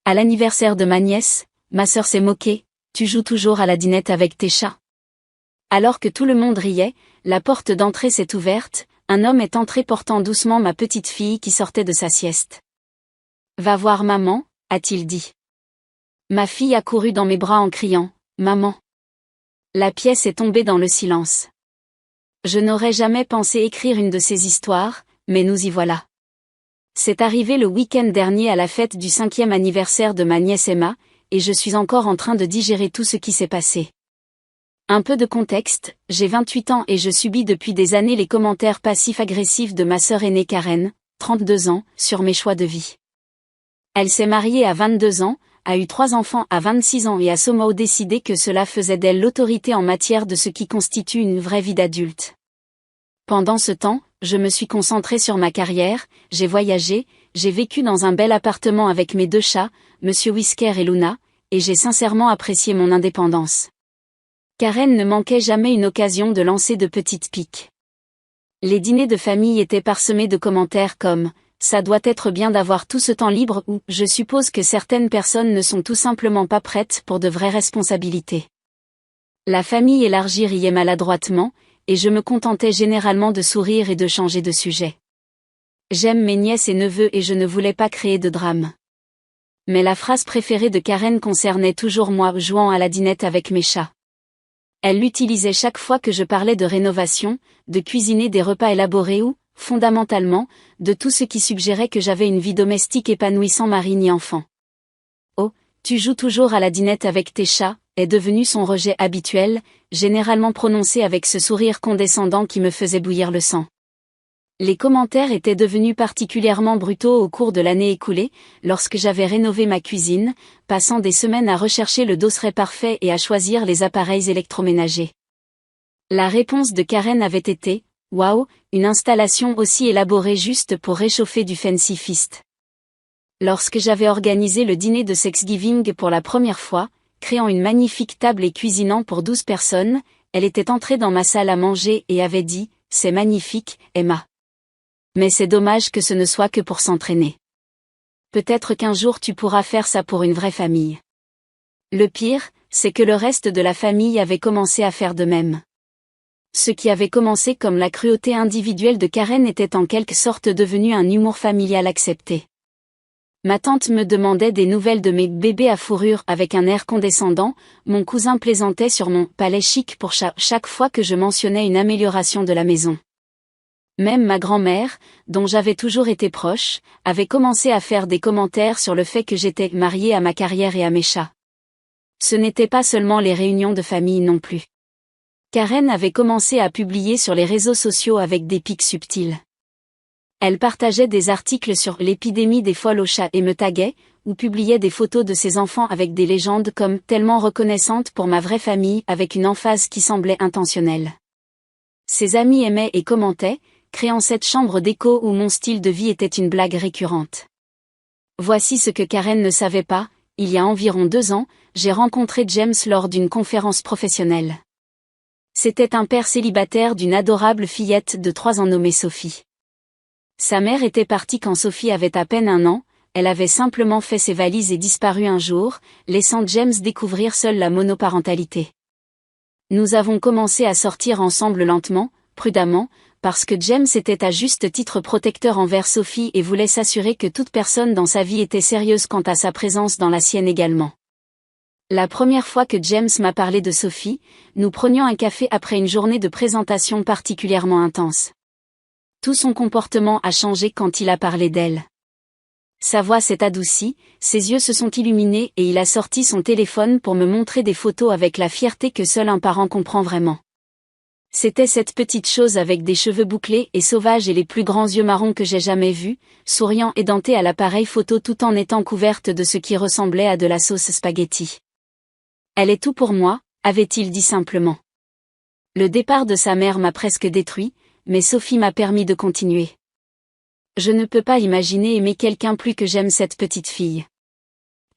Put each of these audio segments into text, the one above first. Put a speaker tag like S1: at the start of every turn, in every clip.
S1: À l'anniversaire de ma nièce, ma sœur s'est moquée, tu joues toujours à la dinette avec tes chats. Alors que tout le monde riait, la porte d'entrée s'est ouverte, un homme est entré portant doucement ma petite fille qui sortait de sa sieste. Va voir maman, a-t-il dit. Ma fille a couru dans mes bras en criant, maman. La pièce est tombée dans le silence. Je n'aurais jamais pensé écrire une de ces histoires, mais nous y voilà. C'est arrivé le week-end dernier à la fête du 5e anniversaire de ma nièce Emma, et je suis encore en train de digérer tout ce qui s'est passé. Un peu de contexte, j'ai 28 ans et je subis depuis des années les commentaires passifs-agressifs de ma sœur aînée Karen, 32 ans, sur mes choix de vie. Elle s'est mariée à 22 ans, a eu 3 enfants à 26 ans et a somehow décidé que cela faisait d'elle l'autorité en matière de ce qui constitue une vraie vie d'adulte. Pendant ce temps, je me suis concentrée sur ma carrière, j'ai voyagé, j'ai vécu dans un bel appartement avec mes 2 chats, Monsieur Whisker et Luna, et j'ai sincèrement apprécié mon indépendance. Karen ne manquait jamais une occasion de lancer de petites piques. Les dîners de famille étaient parsemés de commentaires comme « ça doit être bien d'avoir tout ce temps libre » ou « je suppose que certaines personnes ne sont tout simplement pas prêtes pour de vraies responsabilités ». La famille élargie riait maladroitement, et je me contentais généralement de sourire et de changer de sujet. J'aime mes nièces et neveux et je ne voulais pas créer de drame. Mais la phrase préférée de Karen concernait toujours moi jouant à la dinette avec mes chats. Elle l'utilisait chaque fois que je parlais de rénovation, de cuisiner des repas élaborés ou, fondamentalement, de tout ce qui suggérait que j'avais une vie domestique épanouie sans mari ni enfant. Oh, tu joues toujours à la dinette avec tes chats, est devenu son rejet habituel, généralement prononcé avec ce sourire condescendant qui me faisait bouillir le sang. Les commentaires étaient devenus particulièrement brutaux au cours de l'année écoulée, lorsque j'avais rénové ma cuisine, passant des semaines à rechercher le dosseret parfait et à choisir les appareils électroménagers. La réponse de Karen avait été « Waouh, une installation aussi élaborée juste pour réchauffer du Fancy Feast ». Lorsque j'avais organisé le dîner de Thanksgiving pour la première fois, créant une magnifique table et cuisinant pour 12 personnes, elle était entrée dans ma salle à manger et avait dit « C'est magnifique, Emma. Mais c'est dommage que ce ne soit que pour s'entraîner. Peut-être qu'un jour tu pourras faire ça pour une vraie famille. » Le pire, c'est que le reste de la famille avait commencé à faire de même. Ce qui avait commencé comme la cruauté individuelle de Karen était en quelque sorte devenu un humour familial accepté. Ma tante me demandait des nouvelles de mes bébés à fourrure avec un air condescendant, mon cousin plaisantait sur mon « palais chic pour chat » chaque fois que je mentionnais une amélioration de la maison. Même ma grand-mère, dont j'avais toujours été proche, avait commencé à faire des commentaires sur le fait que j'étais mariée à ma carrière et à mes chats. Ce n'était pas seulement les réunions de famille non plus. Karen avait commencé à publier sur les réseaux sociaux avec des pics subtils. Elle partageait des articles sur l'épidémie des folles aux chats et me taguait, ou publiait des photos de ses enfants avec des légendes comme « tellement reconnaissante pour ma vraie famille » avec une emphase qui semblait intentionnelle. Ses amis aimaient et commentaient, créant cette chambre d'écho où mon style de vie était une blague récurrente. Voici ce que Karen ne savait pas, il y a environ 2 ans, j'ai rencontré James lors d'une conférence professionnelle. C'était un père célibataire d'une adorable fillette de 3 ans nommée Sophie. Sa mère était partie quand Sophie avait à peine 1 an, elle avait simplement fait ses valises et disparu un jour, laissant James découvrir seul la monoparentalité. Nous avons commencé à sortir ensemble lentement, prudemment, parce que James était à juste titre protecteur envers Sophie et voulait s'assurer que toute personne dans sa vie était sérieuse quant à sa présence dans la sienne également. La première fois que James m'a parlé de Sophie, nous prenions un café après une journée de présentation particulièrement intense. Tout son comportement a changé quand il a parlé d'elle. Sa voix s'est adoucie, ses yeux se sont illuminés et il a sorti son téléphone pour me montrer des photos avec la fierté que seul un parent comprend vraiment. C'était cette petite chose avec des cheveux bouclés et sauvages et les plus grands yeux marrons que j'ai jamais vus, souriant et dentée à l'appareil photo tout en étant couverte de ce qui ressemblait à de la sauce spaghetti. « Elle est tout pour moi », avait-il dit simplement. Le départ de sa mère m'a presque détruit, mais Sophie m'a permis de continuer. Je ne peux pas imaginer aimer quelqu'un plus que j'aime cette petite fille.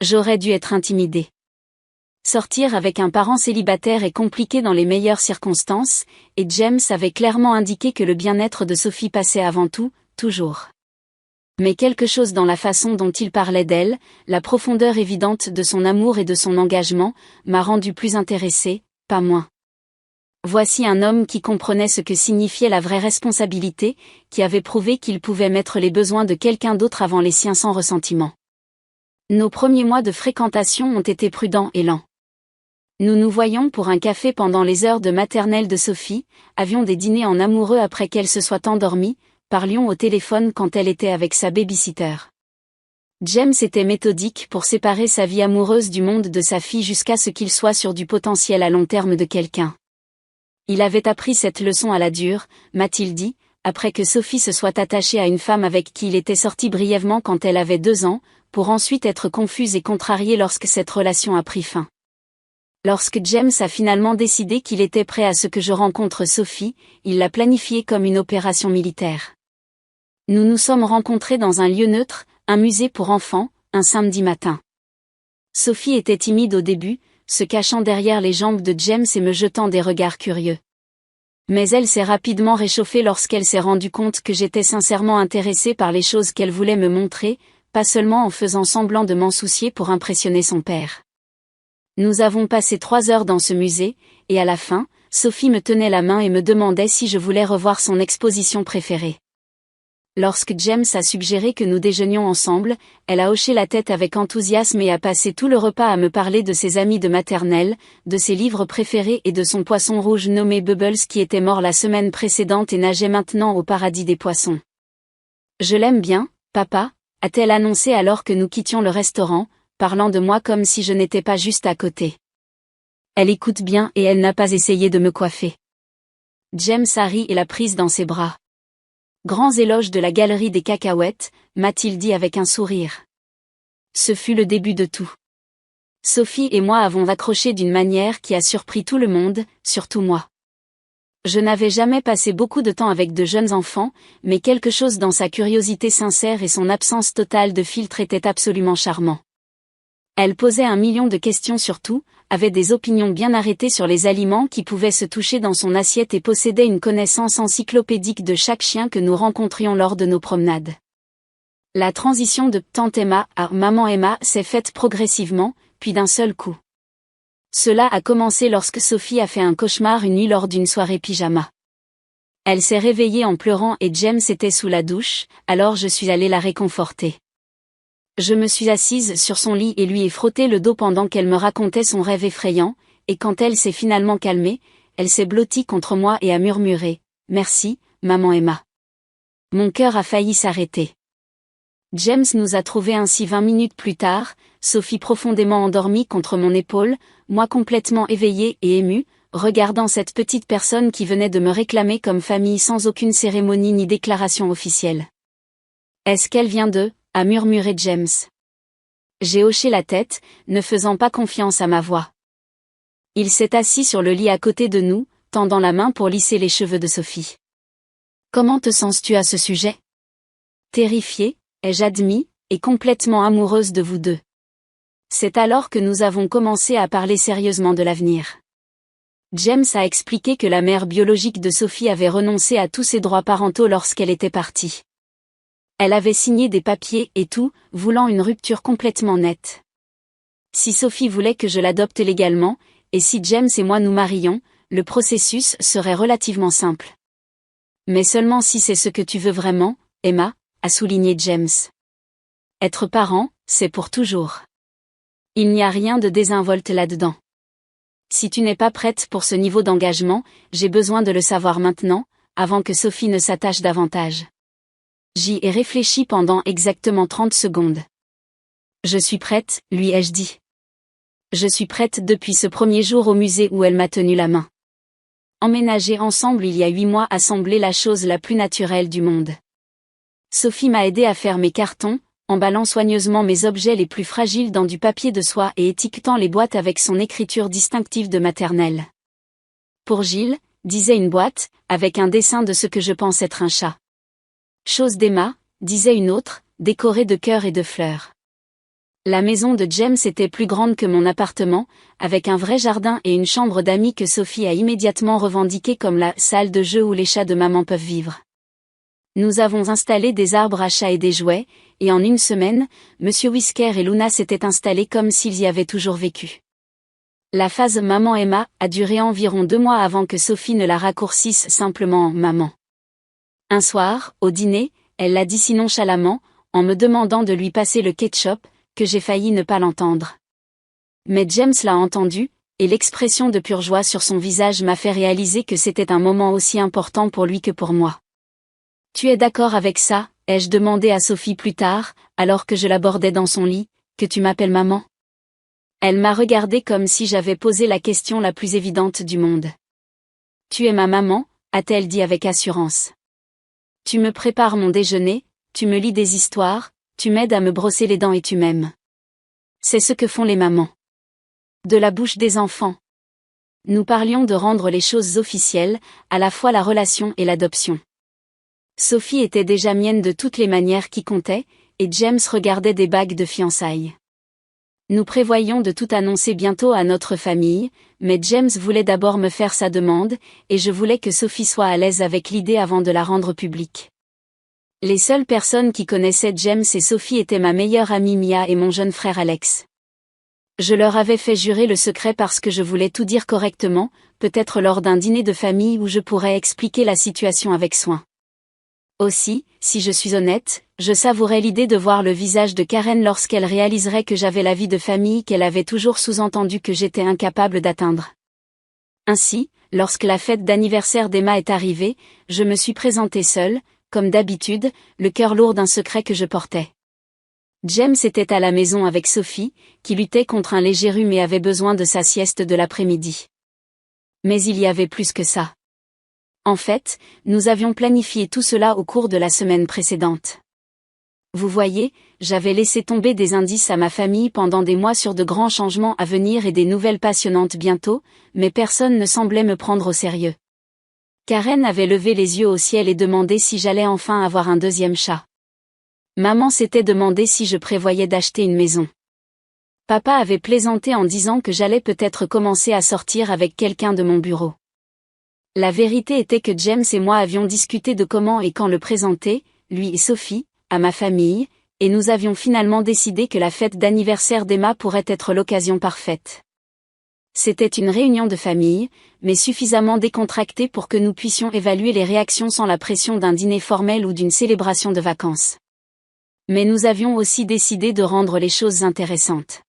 S1: J'aurais dû être intimidée. Sortir avec un parent célibataire est compliqué dans les meilleures circonstances, et James avait clairement indiqué que le bien-être de Sophie passait avant tout, toujours. Mais quelque chose dans la façon dont il parlait d'elle, la profondeur évidente de son amour et de son engagement, m'a rendu plus intéressée, pas moins. Voici un homme qui comprenait ce que signifiait la vraie responsabilité, qui avait prouvé qu'il pouvait mettre les besoins de quelqu'un d'autre avant les siens sans ressentiment. Nos premiers mois de fréquentation ont été prudents et lents. Nous nous voyions pour un café pendant les heures de maternelle de Sophie, avions des dîners en amoureux après qu'elle se soit endormie, parlions au téléphone quand elle était avec sa baby-sitter. James était méthodique pour séparer sa vie amoureuse du monde de sa fille jusqu'à ce qu'il soit sur du potentiel à long terme de quelqu'un. Il avait appris cette leçon à la dure, m'a-t-il dit, après que Sophie se soit attachée à une femme avec qui il était sorti brièvement quand elle avait 2 ans, pour ensuite être confuse et contrariée lorsque cette relation a pris fin. Lorsque James a finalement décidé qu'il était prêt à ce que je rencontre Sophie, il l'a planifié comme une opération militaire. Nous nous sommes rencontrés dans un lieu neutre, un musée pour enfants, un samedi matin. Sophie était timide au début, se cachant derrière les jambes de James et me jetant des regards curieux. Mais elle s'est rapidement réchauffée lorsqu'elle s'est rendue compte que j'étais sincèrement intéressée par les choses qu'elle voulait me montrer, pas seulement en faisant semblant de m'en soucier pour impressionner son père. Nous avons passé 3 heures dans ce musée, et à la fin, Sophie me tenait la main et me demandait si je voulais revoir son exposition préférée. Lorsque James a suggéré que nous déjeunions ensemble, elle a hoché la tête avec enthousiasme et a passé tout le repas à me parler de ses amis de maternelle, de ses livres préférés et de son poisson rouge nommé Bubbles qui était mort la semaine précédente et nageait maintenant au paradis des poissons. « Je l'aime bien, papa », a-t-elle annoncé alors que nous quittions le restaurant, parlant de moi comme si je n'étais pas juste à côté. Elle écoute bien et elle n'a pas essayé de me coiffer. James a ri et l'a prise dans ses bras. Grands éloges de la galerie des cacahuètes, m'a-t-il dit avec un sourire. Ce fut le début de tout. Sophie et moi avons accroché d'une manière qui a surpris tout le monde, surtout moi. Je n'avais jamais passé beaucoup de temps avec de jeunes enfants, mais quelque chose dans sa curiosité sincère et son absence totale de filtre était absolument charmant. Elle posait 1 million de questions sur tout, avait des opinions bien arrêtées sur les aliments qui pouvaient se toucher dans son assiette et possédait une connaissance encyclopédique de chaque chien que nous rencontrions lors de nos promenades. La transition de « Tante Emma » à « Maman Emma » s'est faite progressivement, puis d'un seul coup. Cela a commencé lorsque Sophie a fait un cauchemar une nuit lors d'une soirée pyjama. Elle s'est réveillée en pleurant et James était sous la douche, alors je suis allée la réconforter. Je me suis assise sur son lit et lui ai frotté le dos pendant qu'elle me racontait son rêve effrayant, et quand elle s'est finalement calmée, elle s'est blottie contre moi et a murmuré « Merci, maman Emma ». Mon cœur a failli s'arrêter. James nous a trouvés ainsi 20 minutes plus tard, Sophie profondément endormie contre mon épaule, moi complètement éveillée et émue, regardant cette petite personne qui venait de me réclamer comme famille sans aucune cérémonie ni déclaration officielle. « Est-ce qu'elle vient de ?» a murmuré James. J'ai hoché la tête, ne faisant pas confiance à ma voix. Il s'est assis sur le lit à côté de nous, tendant la main pour lisser les cheveux de Sophie. « Comment te sens-tu à ce sujet ? » Terrifiée, ai-je admis, et complètement amoureuse de vous deux. C'est alors que nous avons commencé à parler sérieusement de l'avenir. James a expliqué que la mère biologique de Sophie avait renoncé à tous ses droits parentaux lorsqu'elle était partie. Elle avait signé des papiers et tout, voulant une rupture complètement nette. Si Sophie voulait que je l'adopte légalement, et si James et moi nous marions, le processus serait relativement simple. Mais seulement si c'est ce que tu veux vraiment, Emma, a souligné James. Être parent, c'est pour toujours. Il n'y a rien de désinvolte là-dedans. Si tu n'es pas prête pour ce niveau d'engagement, j'ai besoin de le savoir maintenant, avant que Sophie ne s'attache davantage. J'y ai réfléchi pendant exactement 30 secondes. Je suis prête, lui ai-je dit. Je suis prête depuis ce premier jour au musée où elle m'a tenu la main. Emménager ensemble il y a 8 mois a semblé la chose la plus naturelle du monde. Sophie m'a aidé à faire mes cartons, emballant soigneusement mes objets les plus fragiles dans du papier de soie et étiquetant les boîtes avec son écriture distinctive de maternelle. Pour Gilles, disait une boîte, avec un dessin de ce que je pense être un chat. Chose d'Emma, disait une autre, décorée de cœurs et de fleurs. La maison de James était plus grande que mon appartement, avec un vrai jardin et une chambre d'amis que Sophie a immédiatement revendiquée comme la salle de jeu où les chats de maman peuvent vivre. Nous avons installé des arbres à chat et des jouets, et en une semaine, Monsieur Whisker et Luna s'étaient installés comme s'ils y avaient toujours vécu. La phase maman Emma a duré environ 2 mois avant que Sophie ne la raccourcisse simplement en maman. Un soir, au dîner, elle l'a dit si nonchalamment, en me demandant de lui passer le ketchup, que j'ai failli ne pas l'entendre. Mais James l'a entendu, et l'expression de pure joie sur son visage m'a fait réaliser que c'était un moment aussi important pour lui que pour moi. « Tu es d'accord avec ça ?» ai-je demandé à Sophie plus tard, alors que je l'abordais dans son lit, « que tu m'appelles maman ?» Elle m'a regardé comme si j'avais posé la question la plus évidente du monde. « Tu es ma maman ?» a-t-elle dit avec assurance. « Tu me prépares mon déjeuner, tu me lis des histoires, tu m'aides à me brosser les dents et tu m'aimes. » C'est ce que font les mamans. De la bouche des enfants. Nous parlions de rendre les choses officielles, à la fois la relation et l'adoption. Sophie était déjà mienne de toutes les manières qui comptaient, et James regardait des bagues de fiançailles. Nous prévoyions de tout annoncer bientôt à notre famille, mais James voulait d'abord me faire sa demande, et je voulais que Sophie soit à l'aise avec l'idée avant de la rendre publique. Les seules personnes qui connaissaient James et Sophie étaient ma meilleure amie Mia et mon jeune frère Alex. Je leur avais fait jurer le secret parce que je voulais tout dire correctement, peut-être lors d'un dîner de famille où je pourrais expliquer la situation avec soin. Aussi, si je suis honnête, je savourais l'idée de voir le visage de Karen lorsqu'elle réaliserait que j'avais la vie de famille qu'elle avait toujours sous-entendu que j'étais incapable d'atteindre. Ainsi, lorsque la fête d'anniversaire d'Emma est arrivée, je me suis présentée seule, comme d'habitude, le cœur lourd d'un secret que je portais. James était à la maison avec Sophie, qui luttait contre un léger rhume et avait besoin de sa sieste de l'après-midi. Mais il y avait plus que ça. En fait, nous avions planifié tout cela au cours de la semaine précédente. Vous voyez, j'avais laissé tomber des indices à ma famille pendant des mois sur de grands changements à venir et des nouvelles passionnantes bientôt, mais personne ne semblait me prendre au sérieux. Karen avait levé les yeux au ciel et demandé si j'allais enfin avoir un deuxième chat. Maman s'était demandé si je prévoyais d'acheter une maison. Papa avait plaisanté en disant que j'allais peut-être commencer à sortir avec quelqu'un de mon bureau. La vérité était que James et moi avions discuté de comment et quand le présenter, lui et Sophie, à ma famille, et nous avions finalement décidé que la fête d'anniversaire d'Emma pourrait être l'occasion parfaite. C'était une réunion de famille, mais suffisamment décontractée pour que nous puissions évaluer les réactions sans la pression d'un dîner formel ou d'une célébration de vacances. Mais nous avions aussi décidé de rendre les choses intéressantes.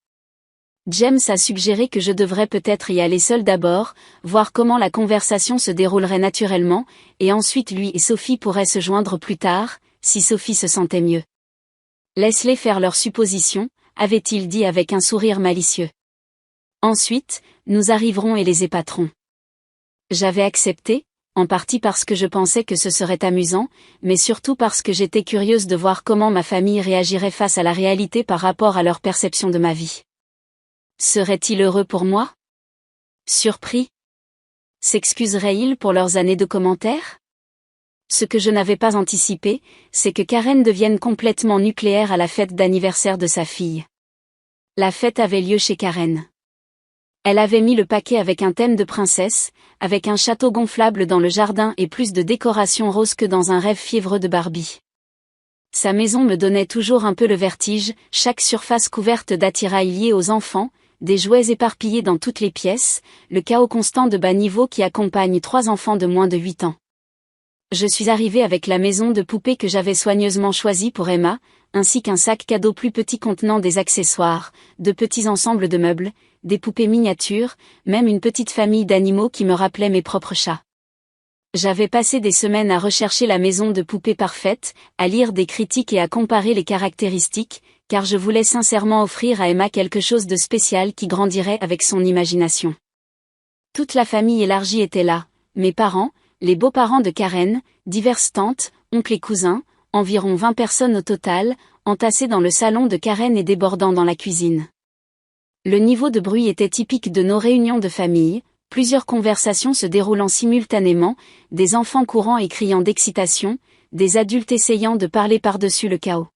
S1: James a suggéré que je devrais peut-être y aller seul d'abord, voir comment la conversation se déroulerait naturellement, et ensuite lui et Sophie pourraient se joindre plus tard, si Sophie se sentait mieux. Laisse-les faire leurs suppositions, avait-il dit avec un sourire malicieux. Ensuite, nous arriverons et les épaterons. J'avais accepté, en partie parce que je pensais que ce serait amusant, mais surtout parce que j'étais curieuse de voir comment ma famille réagirait face à la réalité par rapport à leur perception de ma vie. Serait-il heureux pour moi? Surpris? S'excuserait-il pour leurs années de commentaires? Ce que je n'avais pas anticipé, c'est que Karen devienne complètement nucléaire à la fête d'anniversaire de sa fille. La fête avait lieu chez Karen. Elle avait mis le paquet avec un thème de princesse, avec un château gonflable dans le jardin et plus de décorations roses que dans un rêve fiévreux de Barbie. Sa maison me donnait toujours un peu le vertige, chaque surface couverte d'attirails liés aux enfants, des jouets éparpillés dans toutes les pièces, le chaos constant de bas niveau qui accompagne 3 enfants de moins de 8 ans. Je suis arrivée avec la maison de poupées que j'avais soigneusement choisie pour Emma, ainsi qu'un sac cadeau plus petit contenant des accessoires, de petits ensembles de meubles, des poupées miniatures, même une petite famille d'animaux qui me rappelait mes propres chats. J'avais passé des semaines à rechercher la maison de poupées parfaite, à lire des critiques et à comparer les caractéristiques, car je voulais sincèrement offrir à Emma quelque chose de spécial qui grandirait avec son imagination. Toute la famille élargie était là, mes parents, les beaux-parents de Karen, diverses tantes, oncles et cousins, environ 20 personnes au total, entassées dans le salon de Karen et débordant dans la cuisine. Le niveau de bruit était typique de nos réunions de famille, plusieurs conversations se déroulant simultanément, des enfants courant et criant d'excitation, des adultes essayant de parler par-dessus le chaos.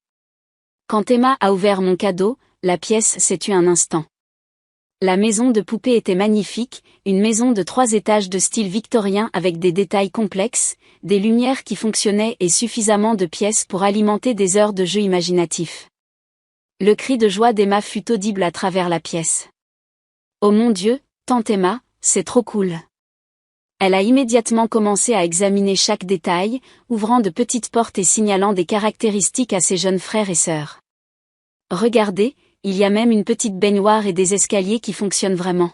S1: Quand Emma a ouvert mon cadeau, la pièce s'est tue un instant. La maison de poupée était magnifique, une maison de 3 étages de style victorien avec des détails complexes, des lumières qui fonctionnaient et suffisamment de pièces pour alimenter des heures de jeu imaginatifs. Le cri de joie d'Emma fut audible à travers la pièce. Oh mon Dieu, tante Emma, c'est trop cool. Elle a immédiatement commencé à examiner chaque détail, ouvrant de petites portes et signalant des caractéristiques à ses jeunes frères et sœurs. Regardez, il y a même une petite baignoire et des escaliers qui fonctionnent vraiment.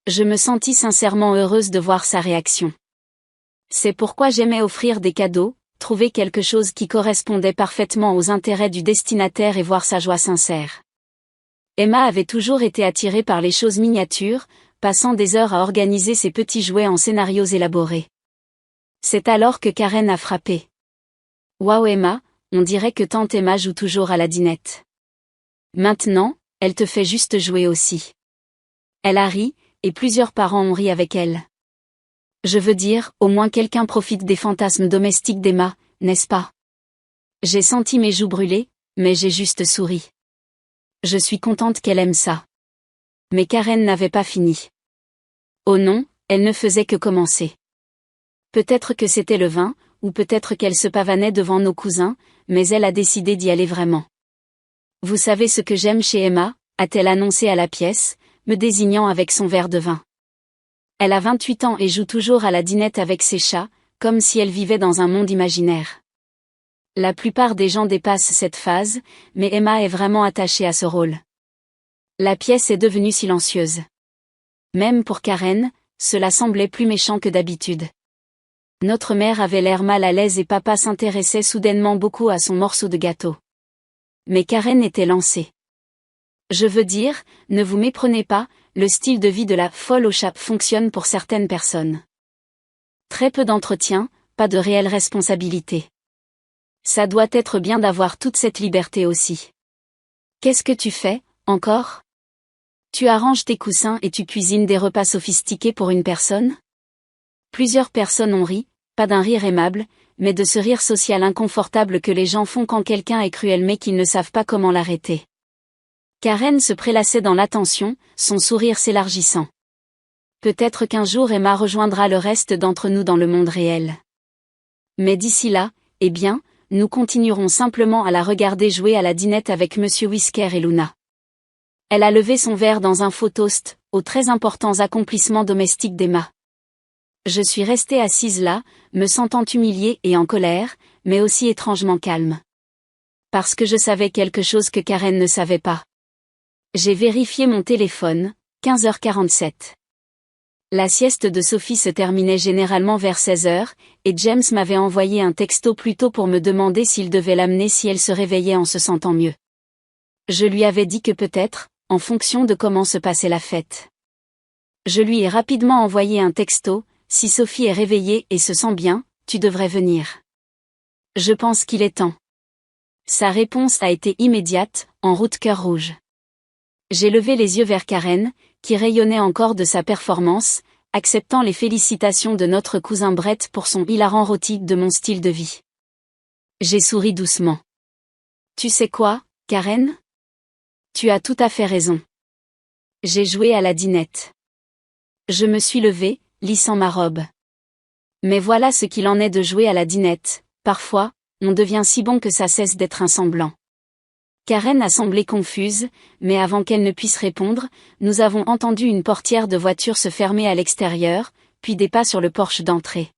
S1: Je me sentis sincèrement heureuse de voir sa réaction. C'est pourquoi j'aimais offrir des cadeaux, trouver quelque chose qui correspondait parfaitement aux intérêts du destinataire et voir sa joie sincère. Emma avait toujours été attirée par les choses miniatures, passant des heures à organiser ses petits jouets en scénarios élaborés. C'est alors que Karen a frappé. Waouh Emma, on dirait que tante Emma joue toujours à la dinette. Maintenant, elle te fait juste jouer aussi. Elle a ri, et plusieurs parents ont ri avec elle. Je veux dire, au moins quelqu'un profite des fantasmes domestiques d'Emma, n'est-ce pas? J'ai senti mes joues brûler, mais j'ai juste souri. Je suis contente qu'elle aime ça. Mais Karen n'avait pas fini. Oh non, elle ne faisait que commencer. Peut-être que c'était le vin, ou peut-être qu'elle se pavanait devant nos cousins, mais elle a décidé d'y aller vraiment. Vous savez ce que j'aime chez Emma, a-t-elle annoncé à la pièce, me désignant avec son verre de vin. Elle a 28 ans et joue toujours à la dinette avec ses chats, comme si elle vivait dans un monde imaginaire. La plupart des gens dépassent cette phase, mais Emma est vraiment attachée à ce rôle. La pièce est devenue silencieuse. Même pour Karen, cela semblait plus méchant que d'habitude. Notre mère avait l'air mal à l'aise et papa s'intéressait soudainement beaucoup à son morceau de gâteau. Mais Karen était lancée. Je veux dire, ne vous méprenez pas, le style de vie de la folle au chat fonctionne pour certaines personnes. Très peu d'entretien, pas de réelle responsabilité. Ça doit être bien d'avoir toute cette liberté aussi. Qu'est-ce que tu fais, encore? Tu arranges tes coussins et tu cuisines des repas sophistiqués pour une personne? Plusieurs personnes ont ri, pas d'un rire aimable, mais de ce rire social inconfortable que les gens font quand quelqu'un est cruel mais qu'ils ne savent pas comment l'arrêter. Karen se prélassait dans l'attention, son sourire s'élargissant. Peut-être qu'un jour Emma rejoindra le reste d'entre nous dans le monde réel. Mais d'ici là, eh bien, nous continuerons simplement à la regarder jouer à la dinette avec Monsieur Whisker et Luna. Elle a levé son verre dans un faux toast, aux très importants accomplissements domestiques d'Emma. Je suis restée assise là, me sentant humiliée et en colère, mais aussi étrangement calme. Parce que je savais quelque chose que Karen ne savait pas. J'ai vérifié mon téléphone, 15h47. La sieste de Sophie se terminait généralement vers 16h, et James m'avait envoyé un texto plus tôt pour me demander s'il devait l'amener si elle se réveillait en se sentant mieux. Je lui avais dit que peut-être, en fonction de comment se passait la fête. Je lui ai rapidement envoyé un texto, si Sophie est réveillée et se sent bien, tu devrais venir. Je pense qu'il est temps. Sa réponse a été immédiate, en route cœur rouge. J'ai levé les yeux vers Karen, qui rayonnait encore de sa performance, acceptant les félicitations de notre cousin Brett pour son hilarant rôti de mon style de vie. J'ai souri doucement. Tu sais quoi, Karen? Tu as tout à fait raison. J'ai joué à la dinette. Je me suis levée, lissant ma robe. Mais voilà ce qu'il en est de jouer à la dinette, parfois, on devient si bon que ça cesse d'être un semblant. Karen a semblé confuse, mais avant qu'elle ne puisse répondre, nous avons entendu une portière de voiture se fermer à l'extérieur, puis des pas sur le porche d'entrée.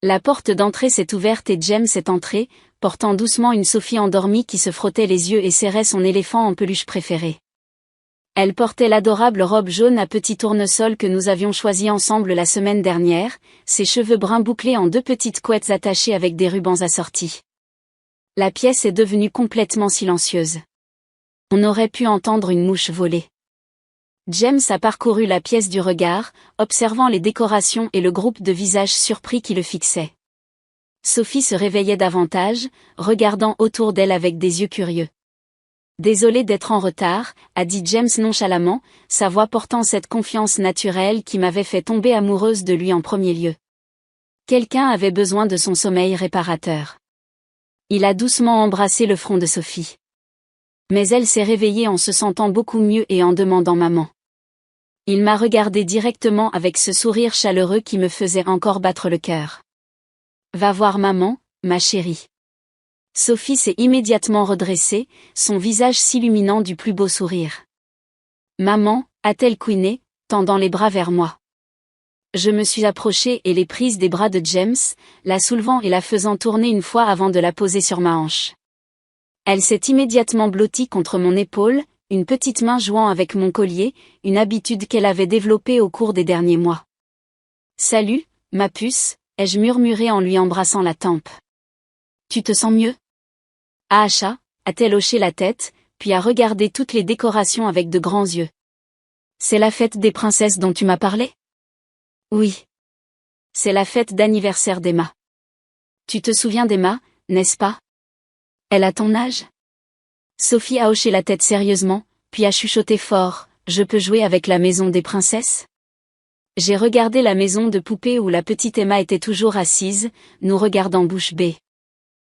S1: La porte d'entrée s'est ouverte et James est entré, portant doucement une Sophie endormie qui se frottait les yeux et serrait son éléphant en peluche préféré. Elle portait l'adorable robe jaune à petits tournesols que nous avions choisi ensemble la semaine dernière, ses cheveux bruns bouclés en 2 petites couettes attachées avec des rubans assortis. La pièce est devenue complètement silencieuse. On aurait pu entendre une mouche voler. James a parcouru la pièce du regard, observant les décorations et le groupe de visages surpris qui le fixaient. Sophie se réveillait davantage, regardant autour d'elle avec des yeux curieux. Désolé d'être en retard, a dit James nonchalamment, sa voix portant cette confiance naturelle qui m'avait fait tomber amoureuse de lui en premier lieu. Quelqu'un avait besoin de son sommeil réparateur. Il a doucement embrassé le front de Sophie. Mais elle s'est réveillée en se sentant beaucoup mieux et en demandant maman. Il m'a regardé directement avec ce sourire chaleureux qui me faisait encore battre le cœur. Va voir maman, ma chérie. Sophie s'est immédiatement redressée, son visage s'illuminant du plus beau sourire. Maman, a-t-elle couiné, tendant les bras vers moi. Je me suis approchée et l'ai prise des bras de James, la soulevant et la faisant tourner une fois avant de la poser sur ma hanche. Elle s'est immédiatement blottie contre mon épaule, une petite main jouant avec mon collier, une habitude qu'elle avait développée au cours des derniers mois. Salut, ma puce, ai-je murmuré en lui embrassant la tempe. Tu te sens mieux? Aasha, a-t-elle hoché la tête, puis a regardé toutes les décorations avec de grands yeux. C'est la fête des princesses dont tu m'as parlé? Oui. C'est la fête d'anniversaire d'Emma. Tu te souviens d'Emma, n'est-ce pas? Elle a ton âge? Sophie a hoché la tête sérieusement, puis a chuchoté fort, je peux jouer avec la maison des princesses? J'ai regardé la maison de poupée où la petite Emma était toujours assise, nous regardant bouche bée.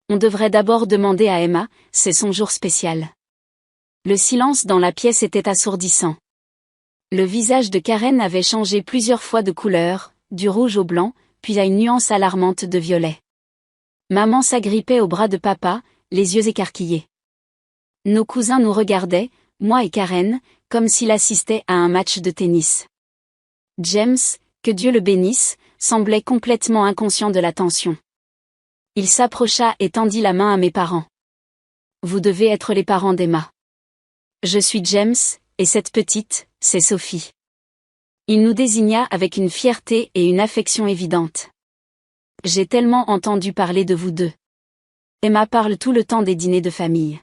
S1: On devrait d'abord demander à Emma, c'est son jour spécial. Le silence dans la pièce était assourdissant. Le visage de Karen avait changé plusieurs fois de couleur, du rouge au blanc, puis à une nuance alarmante de violet. Maman s'agrippait au bras de papa, les yeux écarquillés. Nos cousins nous regardaient, moi et Karen, comme s'il assistait à un match de tennis. James, que Dieu le bénisse, semblait complètement inconscient de la tension. Il s'approcha et tendit la main à mes parents. Vous devez être les parents d'Emma. Je suis James, et cette petite, c'est Sophie. Il nous désigna avec une fierté et une affection évidente. J'ai tellement entendu parler de vous deux. Emma parle tout le temps des dîners de famille.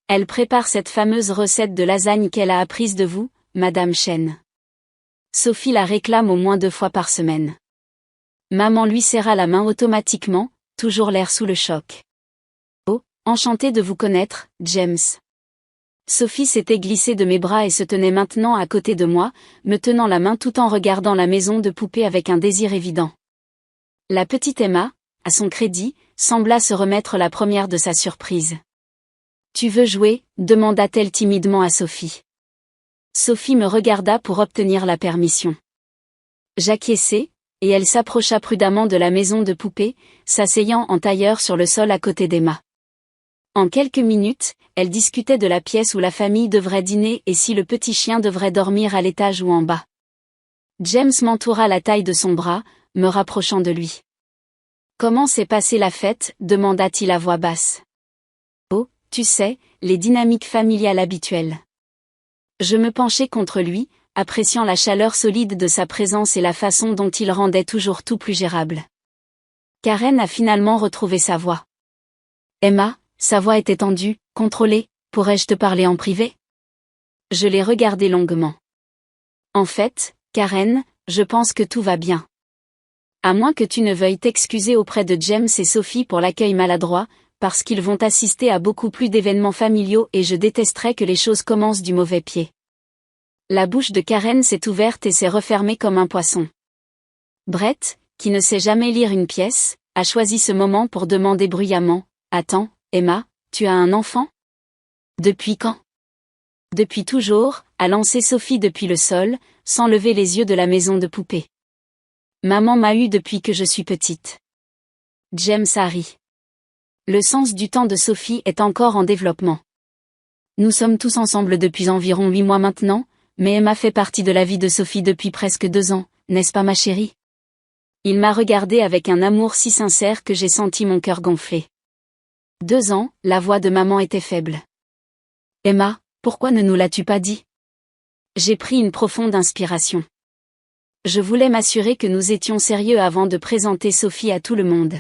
S1: Elle prépare cette fameuse recette de lasagne qu'elle a apprise de vous, Madame Chen. Sophie la réclame au moins 2 fois par semaine. Maman lui serra la main automatiquement, toujours l'air sous le choc. Oh, enchantée de vous connaître, James. Sophie s'était glissée de mes bras et se tenait maintenant à côté de moi, me tenant la main tout en regardant la maison de poupée avec un désir évident. La petite Emma, à son crédit, sembla se remettre la première de sa surprise. Tu veux jouer? Demanda-t-elle timidement à Sophie. Sophie me regarda pour obtenir la permission. J'acquiesçai, et elle s'approcha prudemment de la maison de poupée, s'asseyant en tailleur sur le sol à côté d'Emma. En quelques minutes, elle discutait de la pièce où la famille devrait dîner et si le petit chien devrait dormir à l'étage ou en bas. James m'entoura la taille de son bras, me rapprochant de lui. Comment s'est passée la fête? Demanda-t-il à voix basse. Oh, tu sais, les dynamiques familiales habituelles. Je me penchai contre lui, appréciant la chaleur solide de sa présence et la façon dont il rendait toujours tout plus gérable. Karen a finalement retrouvé sa voix. Emma, sa voix était tendue, contrôlée, pourrais-je te parler en privé? Je l'ai regardé longuement. En fait, Karen, je pense que tout va bien. À moins que tu ne veuilles t'excuser auprès de James et Sophie pour l'accueil maladroit, parce qu'ils vont assister à beaucoup plus d'événements familiaux et je détesterais que les choses commencent du mauvais pied. La bouche de Karen s'est ouverte et s'est refermée comme un poisson. Brett, qui ne sait jamais lire une pièce, a choisi ce moment pour demander bruyamment, « Attends, Emma, tu as un enfant? Depuis quand? » Depuis toujours, a lancé Sophie depuis le sol, sans lever les yeux de la maison de poupée. Maman m'a eu depuis que je suis petite. James a ri. Le sens du temps de Sophie est encore en développement. Nous sommes tous ensemble depuis environ 8 mois maintenant, mais Emma fait partie de la vie de Sophie depuis presque 2 ans, n'est-ce pas ma chérie? Il m'a regardé avec un amour si sincère que j'ai senti mon cœur gonfler. 2 ans, la voix de maman était faible. Emma, pourquoi ne nous l'as-tu pas dit? J'ai pris une profonde inspiration. Je voulais m'assurer que nous étions sérieux avant de présenter Sophie à tout le monde.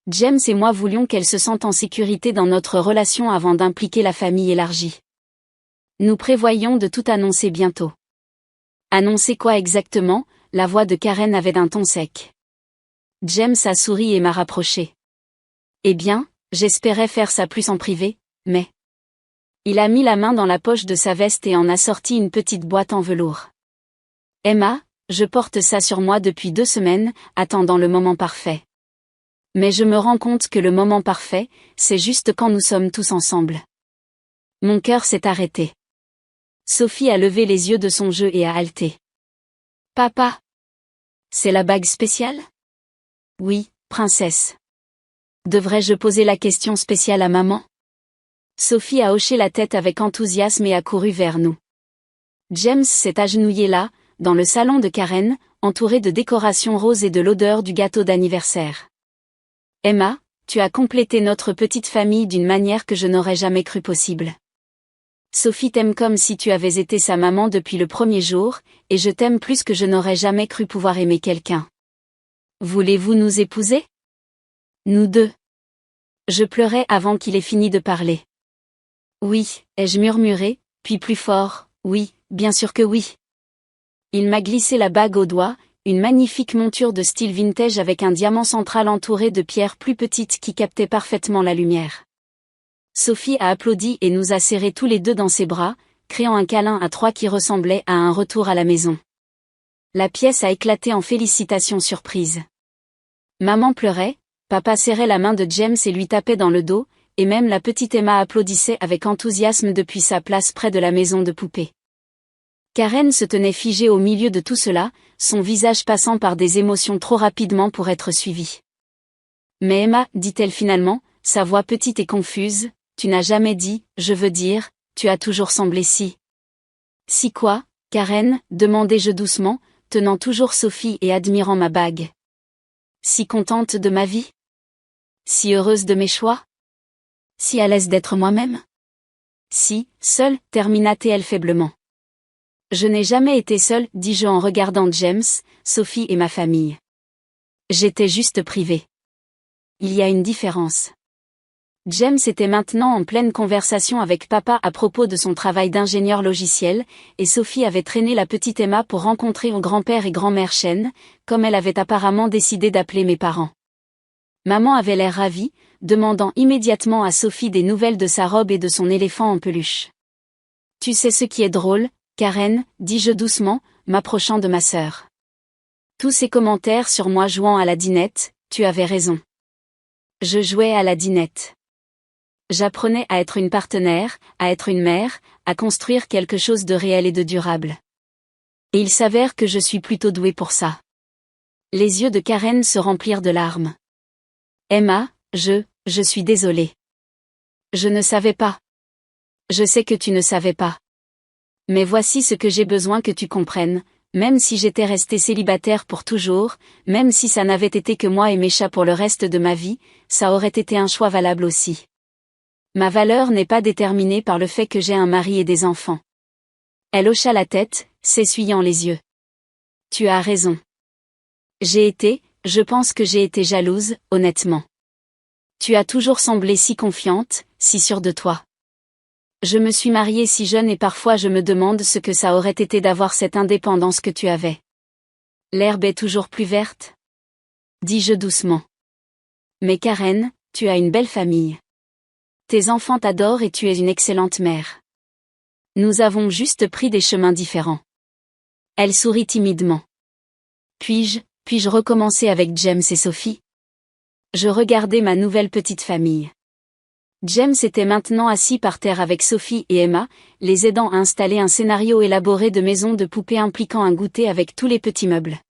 S1: James et moi voulions qu'elle se sente en sécurité dans notre relation avant d'impliquer la famille élargie. Nous prévoyions de tout annoncer bientôt. Annoncer quoi exactement? La voix de Karen avait d'un ton sec. James a souri et m'a rapproché. Eh bien, j'espérais faire ça plus en privé, mais... Il a mis la main dans la poche de sa veste et en a sorti une petite boîte en velours. Emma, je porte ça sur moi depuis 2 semaines, attendant le moment parfait. Mais je me rends compte que le moment parfait, c'est juste quand nous sommes tous ensemble. Mon cœur s'est arrêté. Sophie a levé les yeux de son jeu et a haleté. Papa. C'est la bague spéciale? Oui, princesse. Devrais-je poser la question spéciale à maman? Sophie a hoché la tête avec enthousiasme et a couru vers nous. James s'est agenouillé là, dans le salon de Karen, entouré de décorations roses et de l'odeur du gâteau d'anniversaire. Emma, tu as complété notre petite famille d'une manière que je n'aurais jamais cru possible. Sophie t'aime comme si tu avais été sa maman depuis le premier jour, et je t'aime plus que je n'aurais jamais cru pouvoir aimer quelqu'un. Voulez-vous nous épouser? Nous deux. Je pleurais avant qu'il ait fini de parler. Oui, ai-je murmuré, puis plus fort, oui, bien sûr que oui. Il m'a glissé la bague au doigt, une magnifique monture de style vintage avec un diamant central entouré de pierres plus petites qui captaient parfaitement la lumière. Sophie a applaudi et nous a serrés tous les deux dans ses bras, créant un câlin à trois qui ressemblait à un retour à la maison. La pièce a éclaté en félicitations surprises. Maman pleurait, papa serrait la main de James et lui tapait dans le dos, et même la petite Emma applaudissait avec enthousiasme depuis sa place près de la maison de poupée. Karen se tenait figée au milieu de tout cela, son visage passant par des émotions trop rapidement pour être suivi. Mais Emma, dit-elle finalement, sa voix petite et confuse, tu n'as jamais dit, je veux dire, tu as toujours semblé si. Si quoi, Karen, demandai-je doucement, tenant toujours Sophie et admirant ma bague. Si contente de ma vie? Si heureuse de mes choix? Si à l'aise d'être moi-même? Si, seule, termina-t-elle faiblement. Je n'ai jamais été seule, dis-je en regardant James, Sophie et ma famille. J'étais juste privée. Il y a une différence. James était maintenant en pleine conversation avec papa à propos de son travail d'ingénieur logiciel, et Sophie avait traîné la petite Emma pour rencontrer son grand-père et grand-mère Chen, comme elle avait apparemment décidé d'appeler mes parents. Maman avait l'air ravie, demandant immédiatement à Sophie des nouvelles de sa robe et de son éléphant en peluche. Tu sais ce qui est drôle, Karen, dis-je doucement, m'approchant de ma sœur. Tous ces commentaires sur moi jouant à la dinette, tu avais raison. Je jouais à la dinette. J'apprenais à être une partenaire, à être une mère, à construire quelque chose de réel et de durable. Et il s'avère que je suis plutôt douée pour ça. Les yeux de Karen se remplirent de larmes. Emma, je suis désolée. Je ne savais pas. Je sais que tu ne savais pas. Mais voici ce que j'ai besoin que tu comprennes, même si j'étais restée célibataire pour toujours, même si ça n'avait été que moi et mes chats pour le reste de ma vie, ça aurait été un choix valable aussi. Ma valeur n'est pas déterminée par le fait que j'ai un mari et des enfants. Elle hocha la tête, s'essuyant les yeux. Tu as raison. Je pense que j'ai été jalouse, honnêtement. Tu as toujours semblé si confiante, si sûre de toi. Je me suis mariée si jeune et parfois je me demande ce que ça aurait été d'avoir cette indépendance que tu avais. L'herbe est toujours plus verte? Dis-je doucement. Mais Karen, tu as une belle famille. Tes enfants t'adorent et tu es une excellente mère. Nous avons juste pris des chemins différents. Elle sourit timidement. Puis-je recommencer avec James et Sophie? Je regardais ma nouvelle petite famille. James était maintenant assis par terre avec Sophie et Emma, les aidant à installer un scénario élaboré de maison de poupée impliquant un goûter avec tous les petits meubles.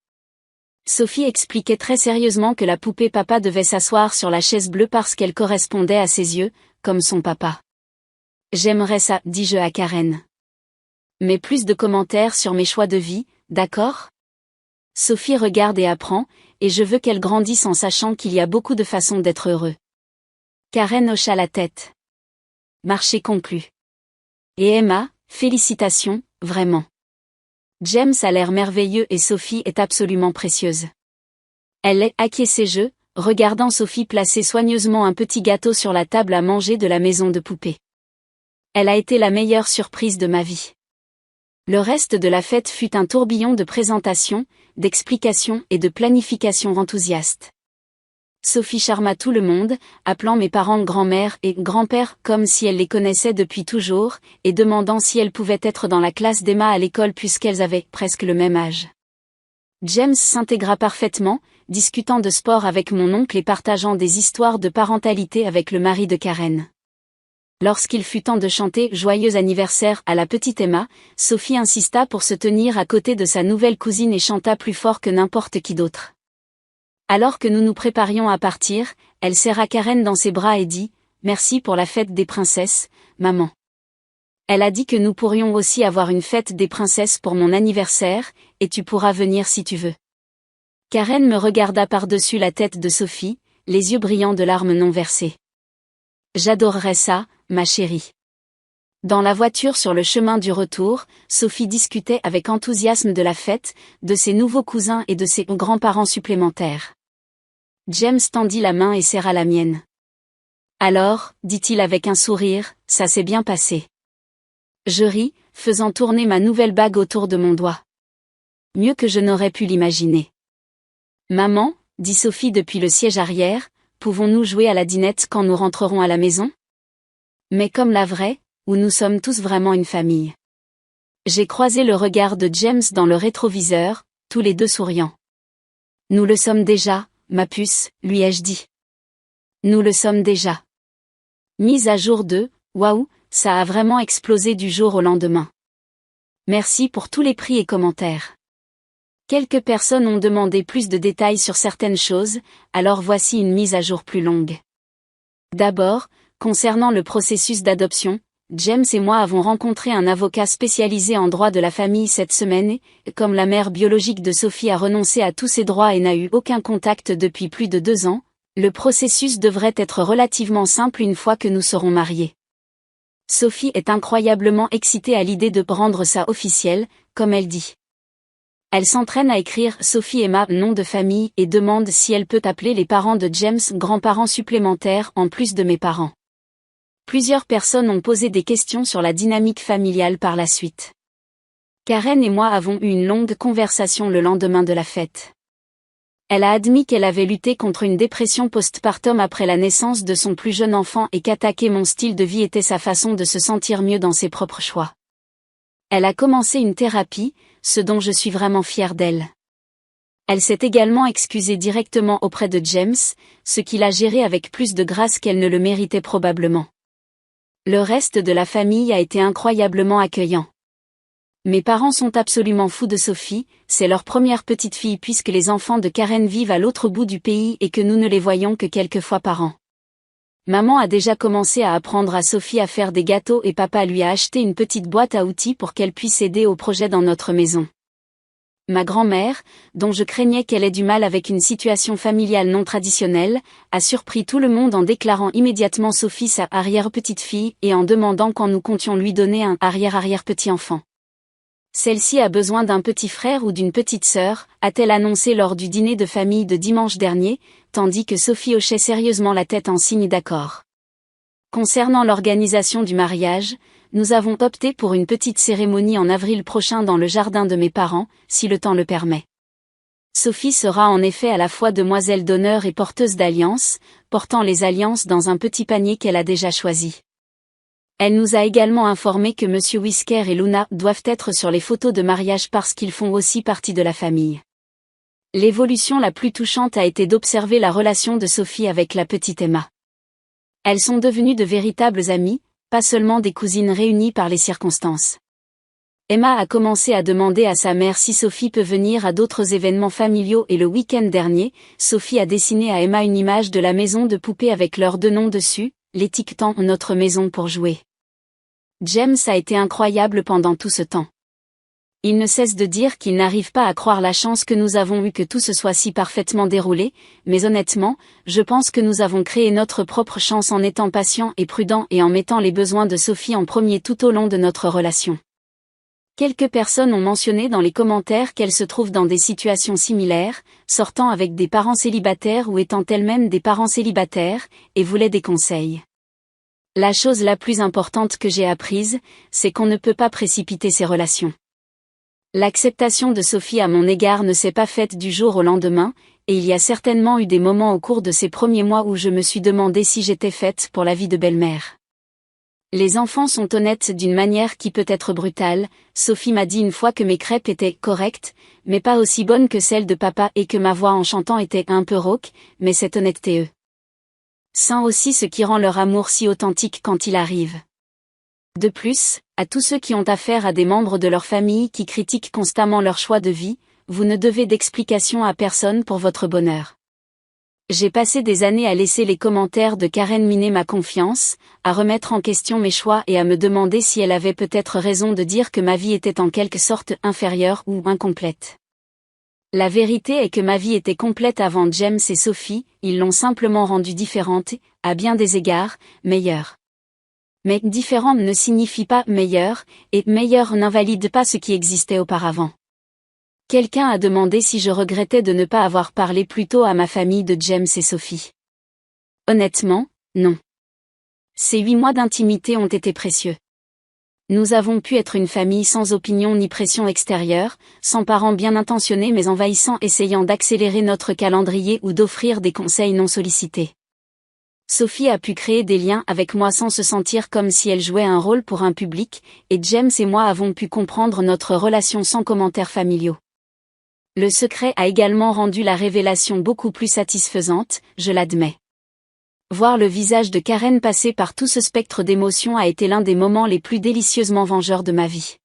S1: Sophie expliquait très sérieusement que la poupée papa devait s'asseoir sur la chaise bleue parce qu'elle correspondait à ses yeux, comme son papa. J'aimerais ça, dis-je à Karen. Mais plus de commentaires sur mes choix de vie, d'accord? Sophie regarde et apprend, et je veux qu'elle grandisse en sachant qu'il y a beaucoup de façons d'être heureux. Karen hocha la tête. Marché conclu. Et Emma, félicitations, vraiment. James a l'air merveilleux et Sophie est absolument précieuse. Elle est acquiescée je, regardant Sophie placer soigneusement un petit gâteau sur la table à manger de la maison de poupée. Elle a été la meilleure surprise de ma vie. Le reste de la fête fut un tourbillon de présentations, d'explications et de planifications enthousiastes. Sophie charma tout le monde, appelant mes parents grand-mère et grand-père comme si elle les connaissait depuis toujours, et demandant si elles pouvaient être dans la classe d'Emma à l'école puisqu'elles avaient presque le même âge. James s'intégra parfaitement, discutant de sport avec mon oncle et partageant des histoires de parentalité avec le mari de Karen. Lorsqu'il fut temps de chanter « Joyeux anniversaire » à la petite Emma, Sophie insista pour se tenir à côté de sa nouvelle cousine et chanta plus fort que n'importe qui d'autre. Alors que nous nous préparions à partir, elle serra Karen dans ses bras et dit « Merci pour la fête des princesses, maman. » Elle a dit que nous pourrions aussi avoir une fête des princesses pour mon anniversaire, et tu pourras venir si tu veux. Karen me regarda par-dessus la tête de Sophie, les yeux brillants de larmes non versées. J'adorerais ça, ma chérie. Dans la voiture sur le chemin du retour, Sophie discutait avec enthousiasme de la fête, de ses nouveaux cousins et de ses grands-parents supplémentaires. James tendit la main et serra la mienne. Alors, dit-il avec un sourire, ça s'est bien passé. Je ris, faisant tourner ma nouvelle bague autour de mon doigt. Mieux que je n'aurais pu l'imaginer. Maman, dit Sophie depuis le siège arrière, pouvons-nous jouer à la dinette quand nous rentrerons à la maison? Mais comme la vraie, où nous sommes tous vraiment une famille. J'ai croisé le regard de James dans le rétroviseur, tous les deux souriants. Nous le sommes déjà, ma puce, lui ai-je dit. Nous le sommes déjà. Mise à jour 2, waouh, ça a vraiment explosé du jour au lendemain. Merci pour tous les prix et commentaires. Quelques personnes ont demandé plus de détails sur certaines choses, alors voici une mise à jour plus longue. D'abord, concernant le processus d'adoption, James et moi avons rencontré un avocat spécialisé en droit de la famille cette semaine et, comme la mère biologique de Sophie a renoncé à tous ses droits et n'a eu aucun contact depuis plus de 2 ans, le processus devrait être relativement simple une fois que nous serons mariés. Sophie est incroyablement excitée à l'idée de rendre ça officiel, comme elle dit. Elle s'entraîne à écrire Sophie Emma nom de famille et demande si elle peut appeler les parents de James grands-parents supplémentaires en plus de mes parents. Plusieurs personnes ont posé des questions sur la dynamique familiale par la suite. Karen et moi avons eu une longue conversation le lendemain de la fête. Elle a admis qu'elle avait lutté contre une dépression postpartum après la naissance de son plus jeune enfant et qu'attaquer mon style de vie était sa façon de se sentir mieux dans ses propres choix. Elle a commencé une thérapie, ce dont je suis vraiment fière d'elle. Elle s'est également excusée directement auprès de James, ce qu'il a géré avec plus de grâce qu'elle ne le méritait probablement. Le reste de la famille a été incroyablement accueillant. Mes parents sont absolument fous de Sophie, c'est leur première petite fille puisque les enfants de Karen vivent à l'autre bout du pays et que nous ne les voyons que quelques fois par an. Maman a déjà commencé à apprendre à Sophie à faire des gâteaux et papa lui a acheté une petite boîte à outils pour qu'elle puisse aider au projet dans notre maison. Ma grand-mère, dont je craignais qu'elle ait du mal avec une situation familiale non traditionnelle, a surpris tout le monde en déclarant immédiatement Sophie sa arrière-petite-fille et en demandant quand nous comptions lui donner un arrière-arrière-petit-enfant. Celle-ci a besoin d'un petit frère ou d'une petite sœur, a-t-elle annoncé lors du dîner de famille de dimanche dernier, tandis que Sophie hochait sérieusement la tête en signe d'accord. Concernant l'organisation du mariage, nous avons opté pour une petite cérémonie en avril prochain dans le jardin de mes parents, si le temps le permet. Sophie sera en effet à la fois demoiselle d'honneur et porteuse d'alliances, portant les alliances dans un petit panier qu'elle a déjà choisi. Elle nous a également informé que Monsieur Whisker et Luna doivent être sur les photos de mariage parce qu'ils font aussi partie de la famille. L'évolution la plus touchante a été d'observer la relation de Sophie avec la petite Emma. Elles sont devenues de véritables amies, pas seulement des cousines réunies par les circonstances. Emma a commencé à demander à sa mère si Sophie peut venir à d'autres événements familiaux et le week-end dernier, Sophie a dessiné à Emma une image de la maison de poupée avec leurs 2 noms dessus, l'étiquetant « Notre maison pour jouer ». James a été incroyable pendant tout ce temps. Il ne cesse de dire qu'il n'arrive pas à croire la chance que nous avons eue que tout se soit si parfaitement déroulé, mais honnêtement, je pense que nous avons créé notre propre chance en étant patients et prudents et en mettant les besoins de Sophie en premier tout au long de notre relation. Quelques personnes ont mentionné dans les commentaires qu'elles se trouvent dans des situations similaires, sortant avec des parents célibataires ou étant elles-mêmes des parents célibataires, et voulaient des conseils. La chose la plus importante que j'ai apprise, c'est qu'on ne peut pas précipiter ces relations. L'acceptation de Sophie à mon égard ne s'est pas faite du jour au lendemain, et il y a certainement eu des moments au cours de ces premiers mois où je me suis demandé si j'étais faite pour la vie de belle-mère. Les enfants sont honnêtes d'une manière qui peut être brutale. Sophie m'a dit une fois que mes crêpes étaient correctes, mais pas aussi bonnes que celles de papa et que ma voix en chantant était un peu rauque, mais cette honnêteté Sans aussi ce qui rend leur amour si authentique quand il arrive. De plus, à tous ceux qui ont affaire à des membres de leur famille qui critiquent constamment leur choix de vie, vous ne devez d'explication à personne pour votre bonheur. J'ai passé des années à laisser les commentaires de Karen miner ma confiance, à remettre en question mes choix et à me demander si elle avait peut-être raison de dire que ma vie était en quelque sorte inférieure ou incomplète. La vérité est que ma vie était complète avant James et Sophie, ils l'ont simplement rendue différente, à bien des égards, meilleure. Mais différent ne signifie pas meilleur, et meilleur n'invalide pas ce qui existait auparavant. Quelqu'un a demandé si je regrettais de ne pas avoir parlé plus tôt à ma famille de James et Sophie. Honnêtement, non. Ces 8 mois d'intimité ont été précieux. Nous avons pu être une famille sans opinion ni pression extérieure, sans parents bien intentionnés mais envahissants essayant d'accélérer notre calendrier ou d'offrir des conseils non sollicités. Sophie a pu créer des liens avec moi sans se sentir comme si elle jouait un rôle pour un public, et James et moi avons pu comprendre notre relation sans commentaires familiaux. Le secret a également rendu la révélation beaucoup plus satisfaisante, je l'admets. Voir le visage de Karen passer par tout ce spectre d'émotions a été l'un des moments les plus délicieusement vengeurs de ma vie.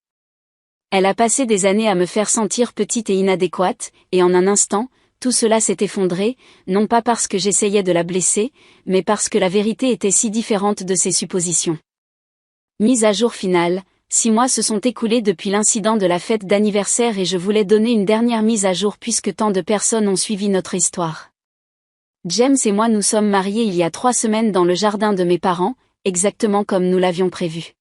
S1: Elle a passé des années à me faire sentir petite et inadéquate, et en un instant, tout cela s'est effondré, non pas parce que j'essayais de la blesser, mais parce que la vérité était si différente de ses suppositions. Mise à jour finale, 6 mois se sont écoulés depuis l'incident de la fête d'anniversaire et je voulais donner une dernière mise à jour puisque tant de personnes ont suivi notre histoire. James et moi nous sommes mariés il y a 3 semaines dans le jardin de mes parents, exactement comme nous l'avions prévu.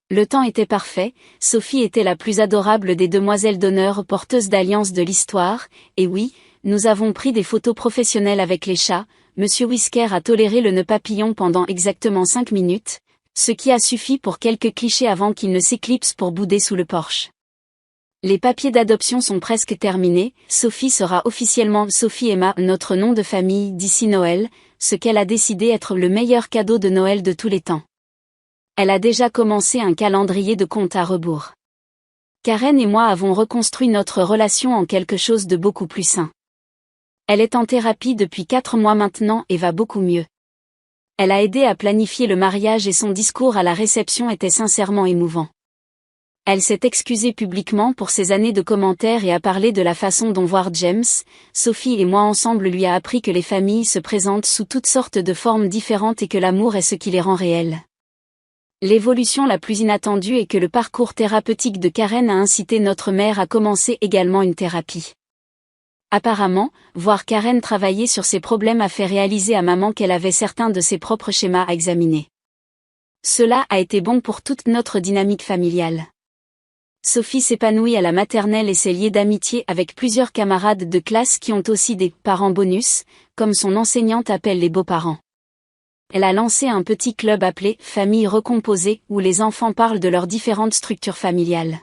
S1: Le temps était parfait, Sophie était la plus adorable des demoiselles d'honneur porteuses d'alliances de l'histoire, et oui, nous avons pris des photos professionnelles avec les chats, Monsieur Whisker a toléré le nœud papillon pendant exactement 5 minutes, ce qui a suffi pour quelques clichés avant qu'il ne s'éclipse pour bouder sous le porche. Les papiers d'adoption sont presque terminés, Sophie sera officiellement Sophie Emma, notre nom de famille d'ici Noël, ce qu'elle a décidé être le meilleur cadeau de Noël de tous les temps. Elle a déjà commencé un calendrier de compte à rebours. Karen et moi avons reconstruit notre relation en quelque chose de beaucoup plus sain. Elle est en thérapie depuis 4 mois maintenant et va beaucoup mieux. Elle a aidé à planifier le mariage et son discours à la réception était sincèrement émouvant. Elle s'est excusée publiquement pour ses années de commentaires et a parlé de la façon dont voir James, Sophie et moi ensemble lui a appris que les familles se présentent sous toutes sortes de formes différentes et que l'amour est ce qui les rend réelles. L'évolution la plus inattendue est que le parcours thérapeutique de Karen a incité notre mère à commencer également une thérapie. Apparemment, voir Karen travailler sur ses problèmes a fait réaliser à maman qu'elle avait certains de ses propres schémas à examiner. Cela a été bon pour toute notre dynamique familiale. Sophie s'épanouit à la maternelle et s'est liée d'amitié avec plusieurs camarades de classe qui ont aussi des « parents bonus », comme son enseignante appelle les beaux-parents. Elle a lancé un petit club appelé « Famille recomposée » où les enfants parlent de leurs différentes structures familiales.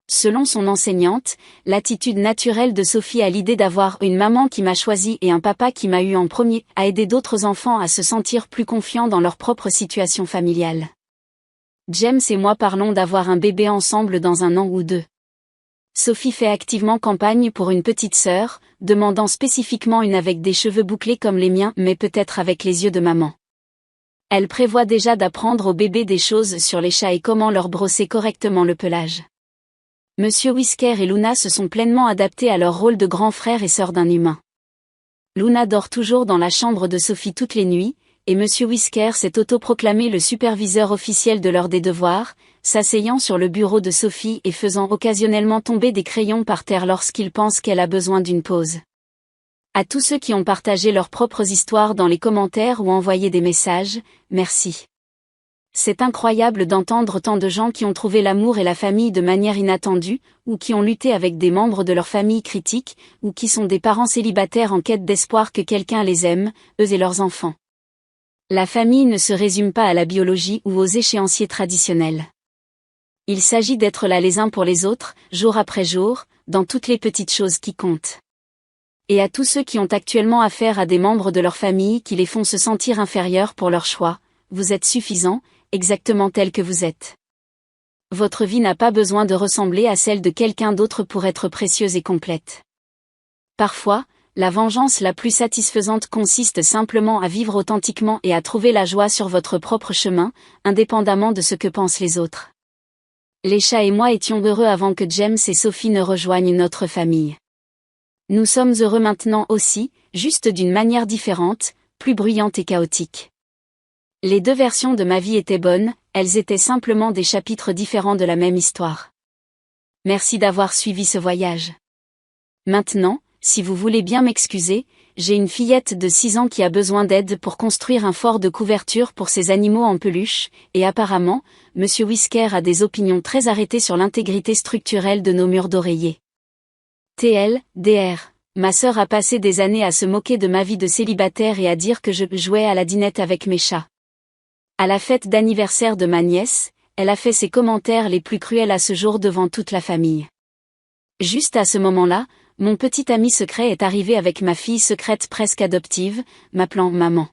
S1: Selon son enseignante, l'attitude naturelle de Sophie à l'idée d'avoir une maman qui m'a choisi et un papa qui m'a eu en premier a aidé d'autres enfants à se sentir plus confiants dans leur propre situation familiale. James et moi parlons d'avoir un bébé ensemble dans 1 an ou 2. Sophie fait activement campagne pour une petite sœur, demandant spécifiquement une avec des cheveux bouclés comme les miens mais peut-être avec les yeux de maman. Elle prévoit déjà d'apprendre au bébé des choses sur les chats et comment leur brosser correctement le pelage. Monsieur Whisker et Luna se sont pleinement adaptés à leur rôle de grand frère et sœur d'un humain. Luna dort toujours dans la chambre de Sophie toutes les nuits, et Monsieur Whisker s'est autoproclamé le superviseur officiel de l'heure des devoirs, s'asseyant sur le bureau de Sophie et faisant occasionnellement tomber des crayons par terre lorsqu'il pense qu'elle a besoin d'une pause. À tous ceux qui ont partagé leurs propres histoires dans les commentaires ou envoyé des messages, merci. C'est incroyable d'entendre tant de gens qui ont trouvé l'amour et la famille de manière inattendue, ou qui ont lutté avec des membres de leur famille critiques, ou qui sont des parents célibataires en quête d'espoir que quelqu'un les aime, eux et leurs enfants. La famille ne se résume pas à la biologie ou aux échéanciers traditionnels. Il s'agit d'être là les uns pour les autres, jour après jour, dans toutes les petites choses qui comptent. Et à tous ceux qui ont actuellement affaire à des membres de leur famille qui les font se sentir inférieurs pour leur choix, vous êtes suffisants, exactement tel que vous êtes. Votre vie n'a pas besoin de ressembler à celle de quelqu'un d'autre pour être précieuse et complète. Parfois, la vengeance la plus satisfaisante consiste simplement à vivre authentiquement et à trouver la joie sur votre propre chemin, indépendamment de ce que pensent les autres. Les chats et moi étions heureux avant que James et Sophie ne rejoignent notre famille. Nous sommes heureux maintenant aussi, juste d'une manière différente, plus bruyante et chaotique. Les deux versions de ma vie étaient bonnes, elles étaient simplement des chapitres différents de la même histoire. Merci d'avoir suivi ce voyage. Maintenant, si vous voulez bien m'excuser, j'ai une fillette de 6 ans qui a besoin d'aide pour construire un fort de couverture pour ses animaux en peluche, et apparemment, Monsieur Whisker a des opinions très arrêtées sur l'intégrité structurelle de nos murs d'oreiller. TL, DR. Ma sœur a passé des années à se moquer de ma vie de célibataire et à dire que je jouais à la dinette avec mes chats. À la fête d'anniversaire de ma nièce, elle a fait ses commentaires les plus cruels à ce jour devant toute la famille. Juste à ce moment-là, mon petit ami secret est arrivé avec ma fille secrète presque adoptive, m'appelant maman.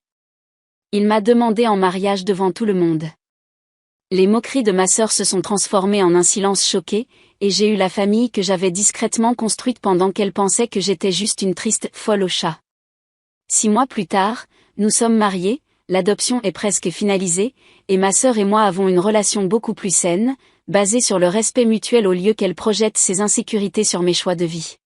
S1: Il m'a demandé en mariage devant tout le monde. Les moqueries de ma sœur se sont transformées en un silence choqué, et j'ai eu la famille que j'avais discrètement construite pendant qu'elle pensait que j'étais juste une triste folle au chat. 6 mois plus tard, nous sommes mariés, l'adoption est presque finalisée, et ma sœur et moi avons une relation beaucoup plus saine, basée sur le respect mutuel au lieu qu'elle projette ses insécurités sur mes choix de vie.